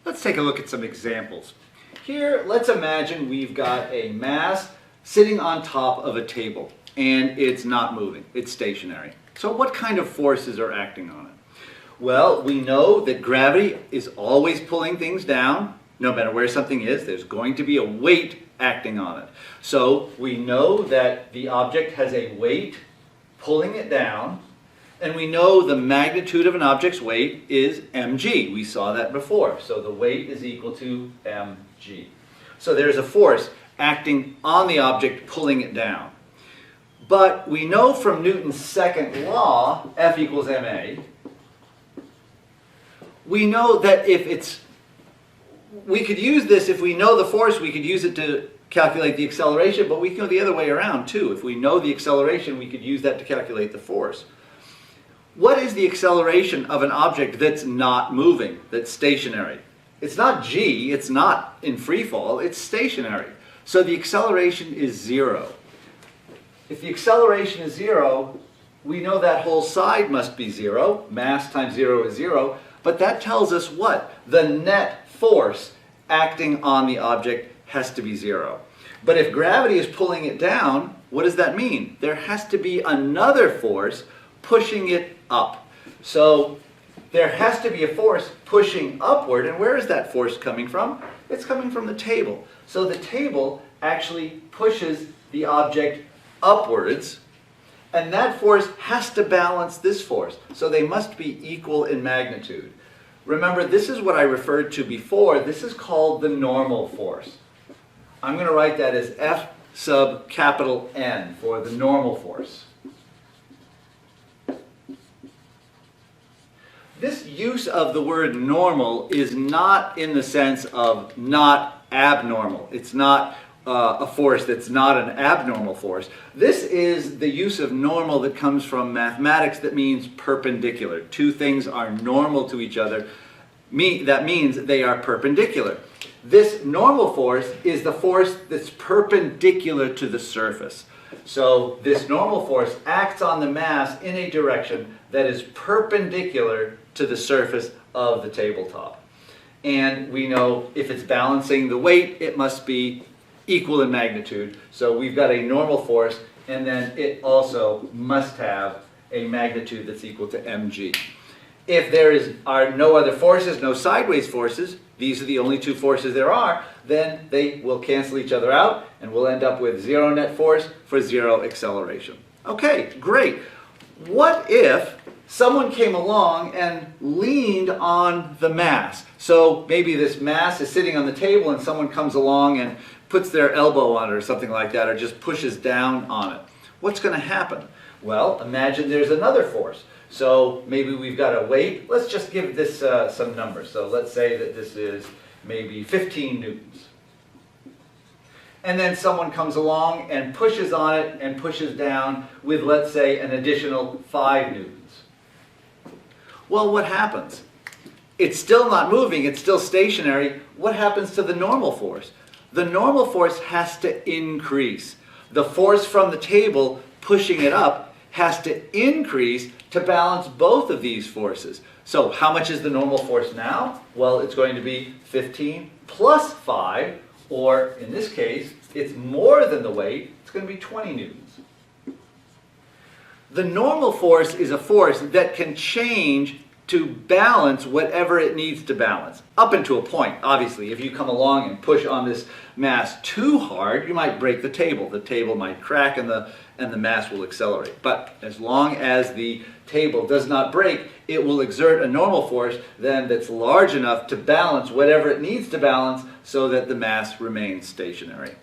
Let's take a look at some examples. Here, let's imagine we've got a mass sitting on top of a table and it's not moving, it's stationary. So what kind of forces are acting on it? Well, we know that gravity is always pulling things down. No matter where something is, there's going to be a weight acting on it. So we know that the object has a weight pulling it down, and we know the magnitude of an object's weight is mg. We saw that before. So the weight is equal to mg. So there's a force acting on the object pulling it down. But we know from Newton's second law, F equals ma, we know that we could use this, if we know the force, we could use it to calculate the acceleration, but we can go the other way around too. If we know the acceleration, we could use that to calculate the force. What is the acceleration of an object that's not moving, that's stationary? It's not g, it's not in free fall, it's stationary. So the acceleration is 0. If the acceleration is 0, we know that whole side must be 0. Mass times 0 is 0. But that tells us what? The net force acting on the object has to be 0. But if gravity is pulling it down, what does that mean? There has to be another force pushing it up. So there has to be a force pushing upward. And where is that force coming from? It's coming from the table. So the table actually pushes the object upwards, and that force has to balance this force. So they must be equal in magnitude. Remember, this is what I referred to before. This is called the normal force. I'm going to write that as F sub capital N for the normal force. This use of the word normal is not in the sense of not abnormal. It's not a force that's not an abnormal force. This is the use of normal that comes from mathematics that means perpendicular. Two things are normal to each other. That means they are perpendicular. This normal force is the force that's perpendicular to the surface. So this normal force acts on the mass in a direction that is perpendicular to the surface of the tabletop. And we know if it's balancing the weight, it must be equal in magnitude. So we've got a normal force, and then it also must have a magnitude that's equal to mg. If there are no other forces, no sideways forces, these are the only two forces there are, then they will cancel each other out, and we'll end up with 0 net force for 0 acceleration. Okay, great. What if someone came along and leaned on the mass? So maybe this mass is sitting on the table and someone comes along and puts their elbow on it or something like that, or just pushes down on it. What's going to happen? Well, imagine there's another force. So maybe we've got a weight. Let's just give this some numbers. So let's say that this is maybe 15 newtons. And then someone comes along and pushes on it and pushes down with, let's say, an additional 5 newtons. Well, what happens? It's still not moving, it's still stationary. What happens to the normal force? The normal force has to increase. The force from the table pushing it up has to increase to balance both of these forces. So how much is the normal force now? Well, it's going to be 15 plus 5, or in this case, it's more than the weight. It's going to be 20 newtons. The normal force is a force that can change to balance whatever it needs to balance, up into a point. Obviously, if you come along and push on this mass too hard, you might break the table. The table might crack and the mass will accelerate. But as long as the table does not break, it will exert a normal force then that's large enough to balance whatever it needs to balance so that the mass remains stationary.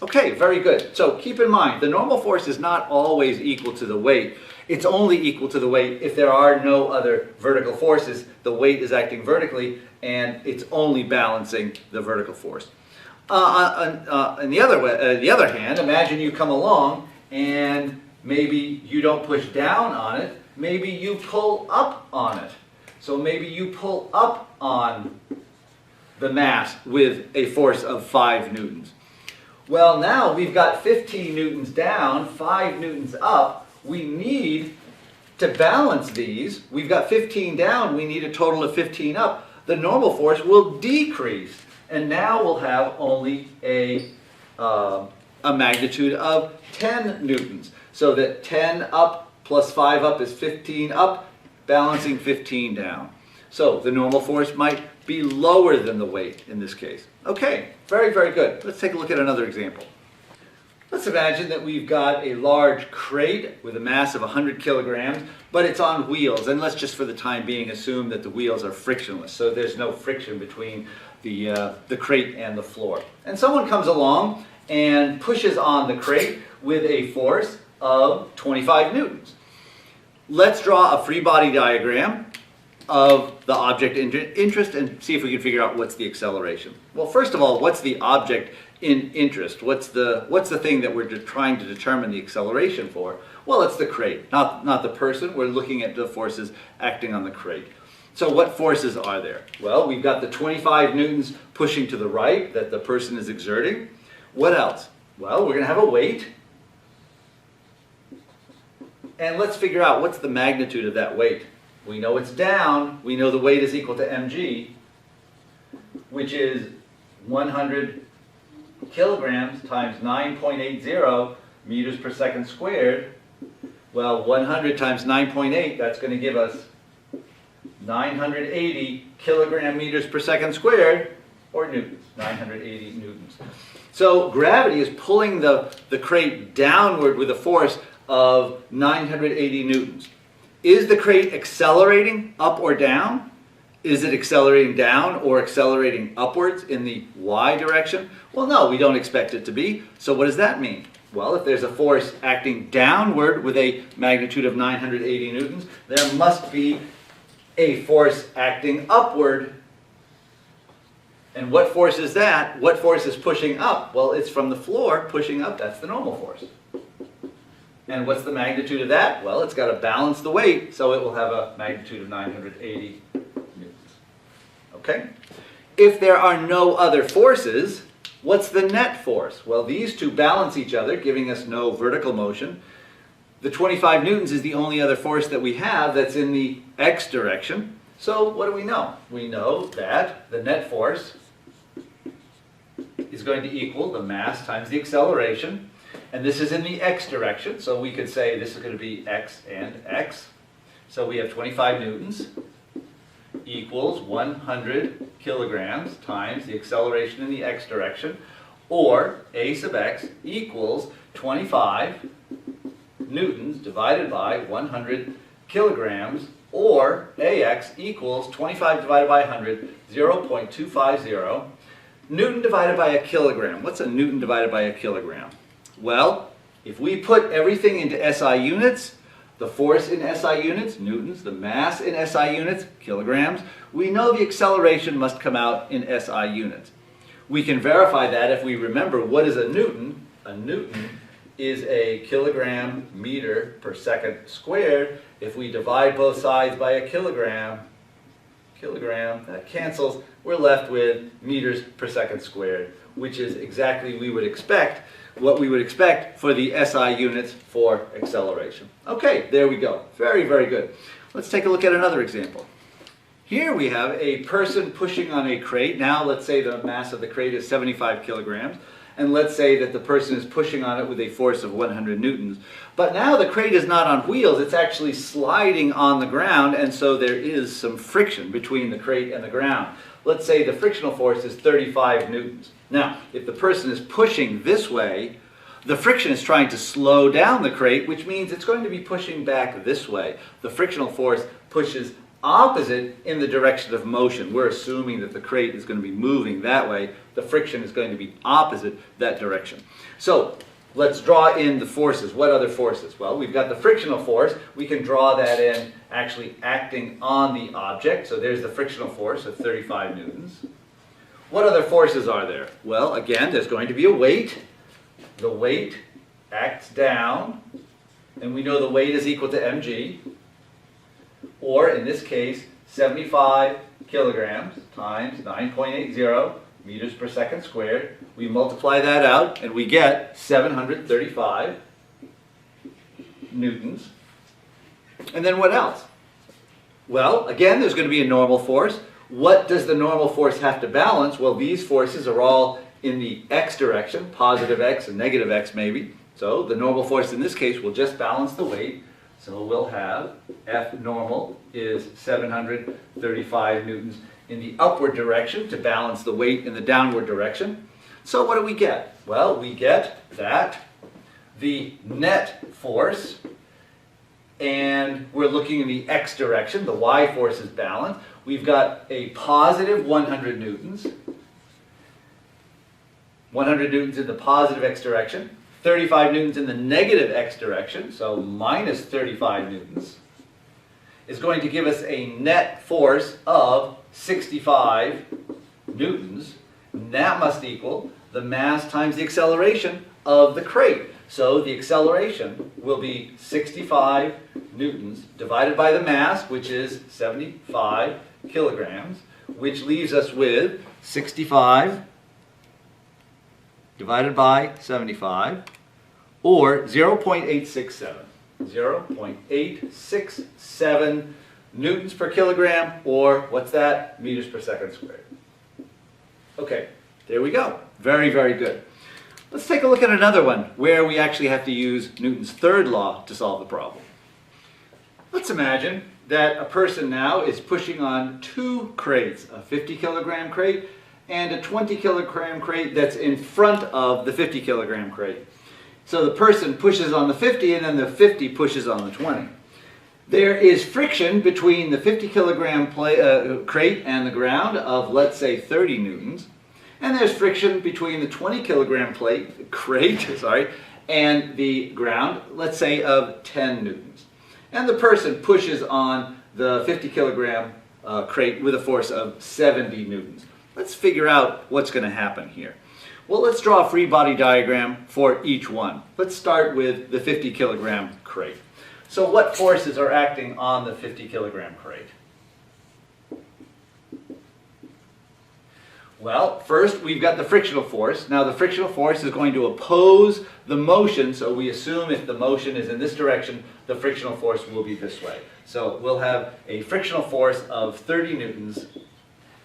Okay, very good. So keep in mind, the normal force is not always equal to the weight. It's only equal to the weight if there are no other vertical forces. The weight is acting vertically, and it's only balancing the vertical force. On the other hand, imagine you come along and maybe you don't push down on it. Maybe you pull up on it. So maybe you pull up on the mass with a force of 5 newtons. Well, now we've got 15 newtons down, 5 newtons up. We need to balance these. We've got 15 down, we need a total of 15 up. the normal force will decrease. And now we'll have only a magnitude of 10 newtons. So that 10 up plus 5 up is 15 up, balancing 15 down. So the normal force might be lower than the weight in this case. Okay, very, very good. Let's take a look at another example. Let's imagine that we've got a large crate with a mass of 100 kilograms, but it's on wheels. And let's just for the time being assume that the wheels are frictionless, so there's no friction between the crate and the floor. And someone comes along and pushes on the crate with a force of 25 newtons. Let's draw a free body diagram of the object in interest and see if we can figure out what's the acceleration. Well, first of all, what's the object in interest? What's the thing that we're trying to determine the acceleration for? Well, it's the crate, not the person. We're looking at the forces acting on the crate. So what forces are there? Well, we've got the 25 newtons pushing to the right that the person is exerting. What else? Well, we're going to have a weight. And let's figure out what's the magnitude of that weight. We know it's down. We know the weight is equal to mg, which is 100 kilograms times 9.80 meters per second squared. Well, 100 times 9.8, that's going to give us 980 kilogram meters per second squared, or newtons, 980 newtons. So gravity is pulling the crate downward with a force of 980 newtons. Is the crate accelerating up or down? Is it accelerating down or accelerating upwards in the y direction? Well, no, we don't expect it to be. So what does that mean? Well, if there's a force acting downward with a magnitude of 980 newtons, there must be a force acting upward. And what force is that? What force is pushing up? Well, it's from the floor pushing up. That's the normal force. And what's the magnitude of that? Well, it's got to balance the weight, so it will have a magnitude of 980 newtons. Okay? If there are no other forces, what's the net force? Well, these two balance each other, giving us no vertical motion. The 25 newtons is the only other force that we have that's in the x direction. So what do we know? We know that the net force is going to equal the mass times the acceleration. And this is in the x direction, so we could say this is going to be x and x. So we have 25 newtons equals 100 kilograms times the acceleration in the x direction, or a sub x equals 25 newtons divided by 100 kilograms, or ax equals 25 divided by 100, 0.250. Newton divided by a kilogram. What's a newton divided by a kilogram? Well, if we put everything into SI units, the force in SI units, newtons, the mass in SI units, kilograms, we know the acceleration must come out in SI units. We can verify that if we remember what is a newton. A newton is a kilogram meter per second squared. If we divide both sides by a kilogram, that cancels, we're left with meters per second squared, which is exactly what we would expect for the SI units for acceleration. Okay, there we go. Very, very good. Let's take a look at another example. Here we have a person pushing on a crate. Now let's say the mass of the crate is 75 kilograms. And let's say that the person is pushing on it with a force of 100 newtons. But now the crate is not on wheels, it's actually sliding on the ground, and so there is some friction between the crate and the ground. Let's say the frictional force is 35 newtons. Now, if the person is pushing this way, the friction is trying to slow down the crate, which means it's going to be pushing back this way. The frictional force pushes opposite in the direction of motion. We're assuming that the crate is going to be moving that way. The friction is going to be opposite that direction. So let's draw in the forces. What other forces? Well, we've got the frictional force. We can draw that in actually acting on the object. So there's the frictional force of 35 newtons. What other forces are there? Well, again, there's going to be a weight. The weight acts down, and we know the weight is equal to mg. Or, in this case, 75 kilograms times 9.80 meters per second squared. We multiply that out, and we get 735 newtons. And then what else? Well, again, there's going to be a normal force. What does the normal force have to balance? Well, these forces are all in the x direction, positive x and negative x maybe. So the normal force in this case will just balance the weight. So we'll have F normal is 735 newtons in the upward direction to balance the weight in the downward direction. So what do we get? Well, we get that the net force, and we're looking in the x direction, the y force is balanced. We've got a positive 100 newtons. 100 newtons in the positive x direction. 35 newtons in the negative x direction, so minus 35 newtons, is going to give us a net force of 65 newtons. And that must equal the mass times the acceleration of the crate. So the acceleration will be 65 newtons divided by the mass, which is 75 kilograms, which leaves us with 65 divided by 75, or 0.867. 0.867 newtons per kilogram, or what's that? Meters per second squared. Okay, there we go. Very, very good. Let's take a look at another one where we actually have to use Newton's third law to solve the problem. Let's imagine that a person now is pushing on two crates, a 50 kilogram crate and a 20 kilogram crate that's in front of the 50 kilogram crate. So the person pushes on the 50 and then the 50 pushes on the 20. There is friction between the 50 kilogram crate and the ground of, let's say, 30 newtons. And there's friction between the 20 kilogram crate and the ground, let's say, of 10 newtons. And the person pushes on the 50 kilogram crate with a force of 70 newtons. Let's figure out what's going to happen here. Well, let's draw a free body diagram for each one. Let's start with the 50 kilogram crate. So what forces are acting on the 50 kilogram crate? Well, first we've got the frictional force. Now the frictional force is going to oppose the motion, so we assume if the motion is in this direction, the frictional force will be this way. So we'll have a frictional force of 30 newtons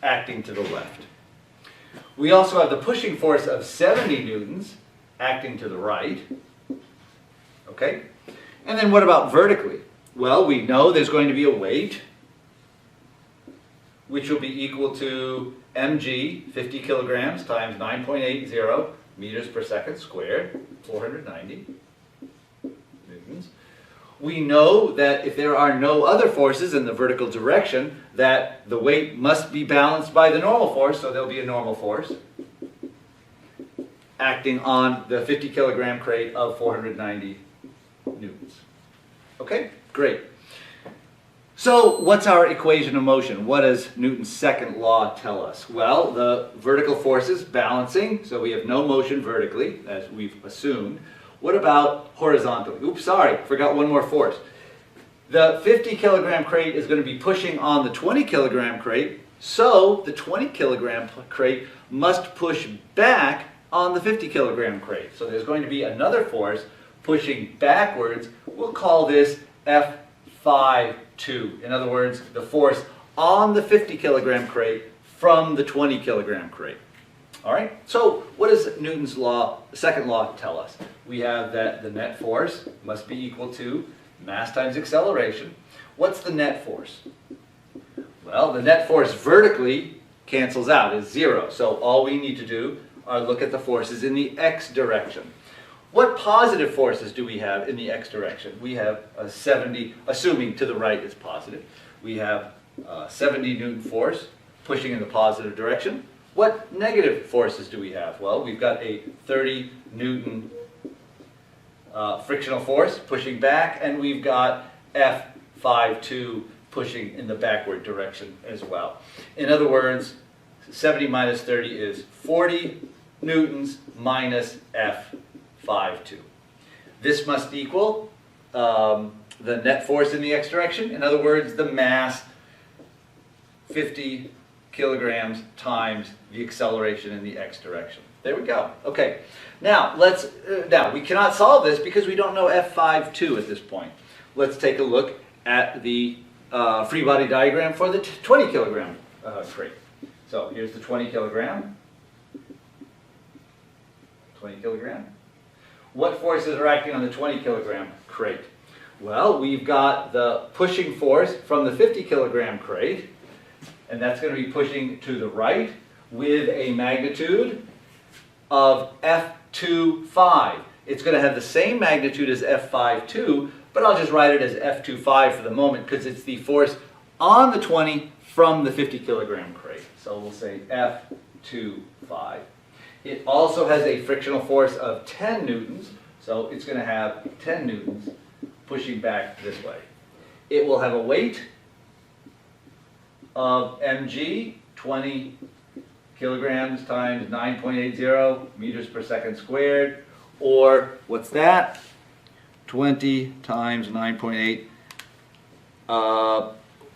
acting to the left. We also have the pushing force of 70 newtons acting to the right. Okay? And then what about vertically? Well, we know there's going to be a weight, which will be equal to mg, 50 kilograms, times 9.80 meters per second squared, 490 newtons. We know that if there are no other forces in the vertical direction, that the weight must be balanced by the normal force, so there'll be a normal force acting on the 50 kilogram crate of 490 newtons. Okay, great. So what's our equation of motion? What does Newton's second law tell us? Well, the vertical forces balancing, so we have no motion vertically, as we've assumed. What about horizontally? Oops, sorry, forgot one more force. The 50 kilogram crate is going to be pushing on the 20 kilogram crate, so the 20 kilogram crate must push back on the 50 kilogram crate. So there's going to be another force pushing backwards. We'll call this F52. In other words, the force on the 50 kilogram crate from the 20 kilogram crate. All right, so what does Newton's law, second law, tell us? We have that the net force must be equal to mass times acceleration. What's the net force? Well, the net force vertically cancels out, is 0. So all we need to do are look at the forces in the x direction. What positive forces do we have in the x direction? We have a 70, assuming to the right is positive. We have a 70 Newton force pushing in the positive direction. What negative forces do we have? Well, we've got a 30 Newton frictional force pushing back, and we've got F52 pushing in the backward direction as well. In other words, 70 minus 30 is 40 newtons minus F52. This must equal the net force in the x direction. In other words, the mass 50 kilograms times the acceleration in the x direction. There we go. Okay. Now we cannot solve this because we don't know F52 at this point. Let's take a look at the free body diagram for the 20 kilogram crate. So here's the 20 kilogram. 20 kilogram. What forces are acting on the 20 kilogram crate? Well, we've got the pushing force from the 50 kilogram crate, and that's going to be pushing to the right with a magnitude of F25. It's going to have the same magnitude as F52, but I'll just write it as F25 for the moment because it's the force on the 20 from the 50 kilogram crate. So we'll say F25. It also has a frictional force of 10 newtons, so it's going to have 10 newtons pushing back this way. It will have a weight of mg, 20 kilograms times 9.80 meters per second squared, or what's that? 20 times 9.8,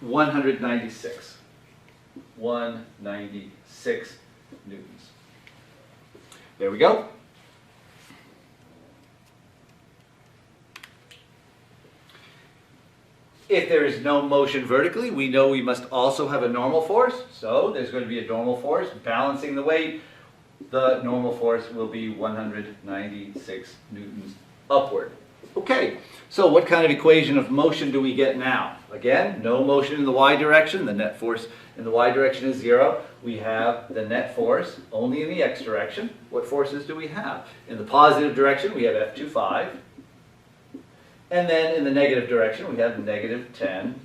196. 196 newtons. There we go. If there is no motion vertically, we know we must also have a normal force. So there's going to be a normal force balancing the weight. The normal force will be 196 newtons upward. Okay, so what kind of equation of motion do we get now? Again, no motion in the y direction. The net force in the y direction is 0. We have the net force only in the x direction. What forces do we have? In the positive direction, we have F25. And then in the negative direction, we have negative 10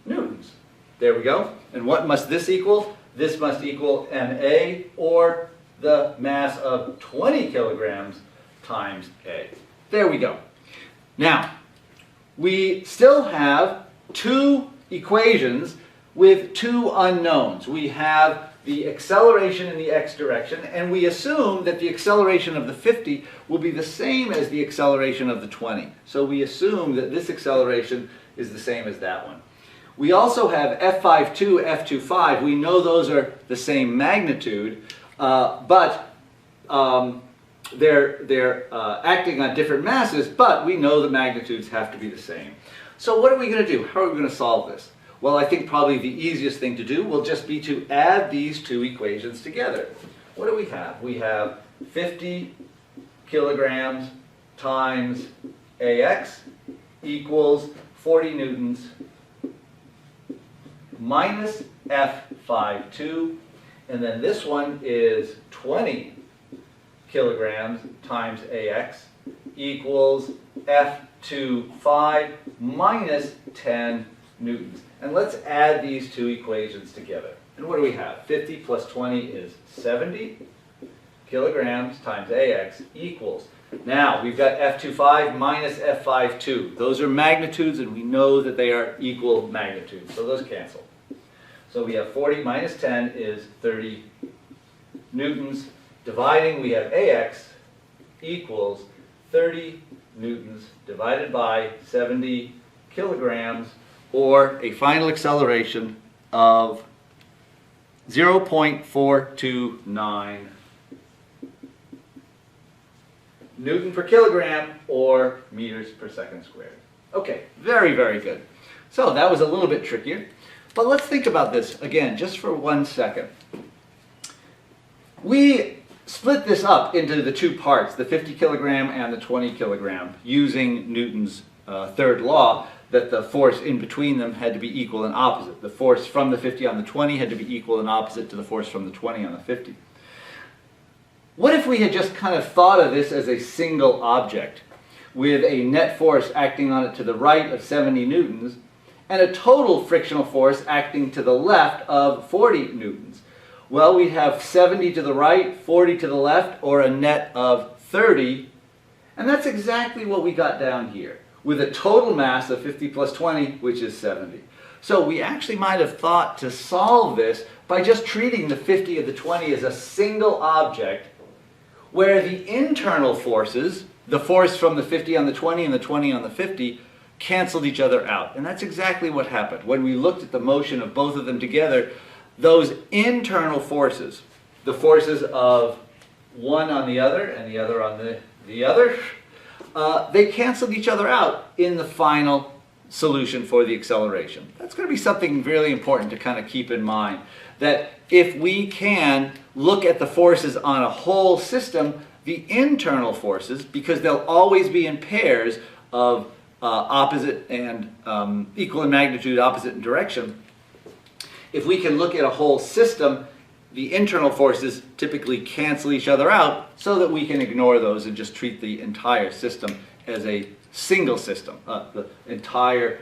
newtons. There we go. And what must this equal? This must equal ma, or the mass of 20 kilograms times A. There we go. Now, we still have two equations with two unknowns. We have the acceleration in the x direction, and we assume that the acceleration of the 50 will be the same as the acceleration of the 20. So we assume that this acceleration is the same as that one. We also have F52, F25. We know those are the same magnitude, but they're acting on different masses, but we know the magnitudes have to be the same. So what are we going to do? How are we going to solve this? Well, I think probably the easiest thing to do will just be to add these two equations together. What do we have? We have 50 kilograms times AX equals 40 newtons minus F52, and then this one is 20 kilograms times AX equals F25 minus 10 newtons. And let's add these two equations together. And what do we have? 50 plus 20 is 70 kilograms times AX equals. Now, we've got F25 minus F52. Those are magnitudes, and we know that they are equal magnitudes. So those cancel. So we have 40 minus 10 is 30 newtons. Dividing, we have AX equals 30 newtons divided by 70 kilograms, or a final acceleration of 0.429 Newton per kilogram, or meters per second squared. Okay, very, very good. So that was a little bit trickier, but let's think about this again just for 1 second. We split this up into the two parts, the 50 kilogram and the 20 kilogram, using Newton's third law, that the force in between them had to be equal and opposite. The force from the 50 on the 20 had to be equal and opposite to the force from the 20 on the 50. What if we had just kind of thought of this as a single object with a net force acting on it to the right of 70 newtons and a total frictional force acting to the left of 40 newtons? Well, we'd have 70 to the right, 40 to the left, or a net of 30. And that's exactly what we got down here, with a total mass of 50 plus 20, which is 70. So we actually might have thought to solve this by just treating the 50 and the 20 as a single object, where the internal forces, the force from the 50 on the 20 and the 20 on the 50, canceled each other out. And that's exactly what happened. When we looked at the motion of both of them together, those internal forces, the forces of one on the other and the other on the other, they canceled each other out in the final solution for the acceleration. That's going to be something really important to kind of keep in mind, that if we can look at the forces on a whole system, the internal forces, because they'll always be in pairs of opposite and equal in magnitude, opposite in direction. If we can look at a whole system, the internal forces typically cancel each other out so that we can ignore those and just treat the entire system as a single system, the entire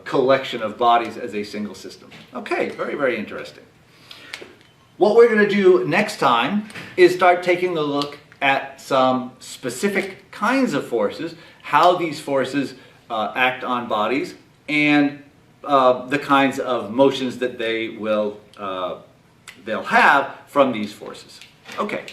collection of bodies as a single system. Okay, very, very interesting. What we're going to do next time is start taking a look at some specific kinds of forces, how these forces act on bodies, and the kinds of motions that they'll have from these forces. Okay.